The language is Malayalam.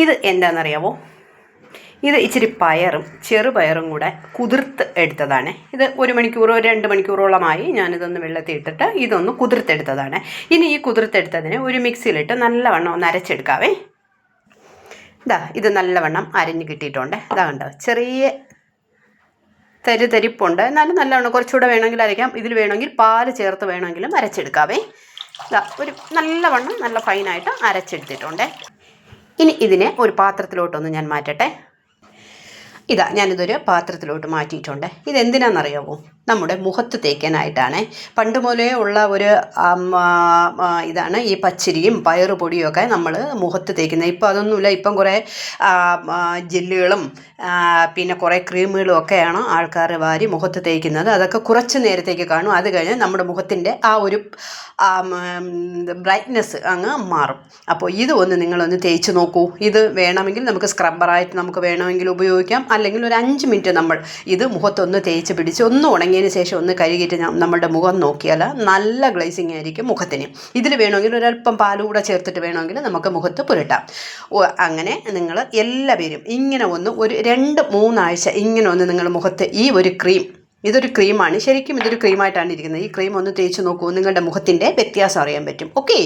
ഇത് എന്താണെന്നറിയാമോ? ഇത് ഇച്ചിരി പയറും ചെറുപയറും കൂടെ കുതിർത്ത് എടുത്തതാണ്. ഇത് 1 മണിക്കൂറോ 2 മണിക്കൂറോളമായി ഞാനിതൊന്ന് വെള്ളത്തിൽ ഇട്ടിട്ട് ഇതൊന്ന് കുതിർത്തെടുത്തതാണ്. ഇനി ഈ കുതിർത്തെടുത്തതിനെ ഒരു മിക്സിയിലിട്ട് നല്ലവണ്ണം ഒന്ന് അരച്ചെടുക്കാവേ. ഇത് നല്ലവണ്ണം അരിഞ്ഞ് കിട്ടിയിട്ടുണ്ട്. കണ്ടോ, ചെറിയ തരിപ്പുണ്ട്. എന്നാലും നല്ലവണ്ണം കുറച്ചുകൂടെ വേണമെങ്കിൽ അരയ്ക്കാം. ഇതിൽ വേണമെങ്കിൽ പാല് ചേർത്ത് വേണമെങ്കിലും അരച്ചെടുക്കാവേ. ഒരു നല്ലവണ്ണം നല്ല ഫൈനായിട്ട് അരച്ചെടുത്തിട്ടുണ്ട്. ഇനി ഇതിനെ ഒരു പാത്രത്തിലോട്ടൊന്ന് ഞാൻ മാറ്റട്ടെ. ഞാനിതൊരു പാത്രത്തിലോട്ട് മാറ്റിയിട്ടുണ്ട്. ഇതെന്തിനാണെന്നറിയാമോ? നമ്മുടെ മുഖത്ത് തേക്കാനായിട്ടാണ്. പണ്ട് മുതലേ ഉള്ള ഒരു ഇതാണ് ഈ പച്ചരിയും പയറുപൊടിയും ഒക്കെ നമ്മൾ മുഖത്ത് തേക്കുന്നത്. ഇപ്പം അതൊന്നുമില്ല. ഇപ്പം കുറേ ജെല്ലുകളും പിന്നെ കുറേ ക്രീമുകളും ഒക്കെയാണ് ആൾക്കാർ വാരി മുഖത്ത് തേക്കുന്നത്. അതൊക്കെ കുറച്ച് നേരത്തേക്ക് കാണും. അത് കഴിഞ്ഞ് നമ്മുടെ മുഖത്തിൻ്റെ ആ ഒരു ബ്രൈറ്റ്നെസ് അങ്ങ് മാറും. അപ്പോൾ ഇത് നിങ്ങളൊന്ന് തേച്ച് നോക്കൂ. ഇത് വേണമെങ്കിൽ നമുക്ക് സ്ക്രബ്ബറായിട്ട് നമുക്ക് വേണമെങ്കിൽ ഉപയോഗിക്കാം. അല്ലെങ്കിൽ ഒരു 5 മിനിറ്റ് നമ്മൾ ഇത് മുഖത്തൊന്ന് തേച്ച് പിടിച്ച് ഒന്ന് ഉണങ്ങിയതിന് ശേഷം ഒന്ന് കഴുകിയിട്ട് നമ്മുടെ മുഖം നോക്കിയാൽ നല്ല ഗ്ലേസിങ് ആയിരിക്കും മുഖത്തിന്. ഇതിൽ വേണമെങ്കിൽ ഒരല്പം പാലുകൂടെ ചേർത്തിട്ട് വേണമെങ്കിൽ നമുക്ക് മുഖത്ത് പുരട്ടാം. അങ്ങനെ നിങ്ങൾ എല്ലാവരും ഇങ്ങനെ ഒരു 2-3 ആഴ്ച ഇങ്ങനെ നിങ്ങൾ മുഖത്ത് ഈ ഒരു ക്രീം, ഇതൊരു ക്രീമാണ്, ശരിക്കും ഇതൊരു ക്രീമായിട്ടാണ് ഇരിക്കുന്നത്. ഈ ക്രീം ഒന്ന് തേച്ച് നോക്കൂ. നിങ്ങളുടെ മുഖത്തിൻ്റെ വ്യത്യാസം അറിയാൻ പറ്റും. ഓക്കെ.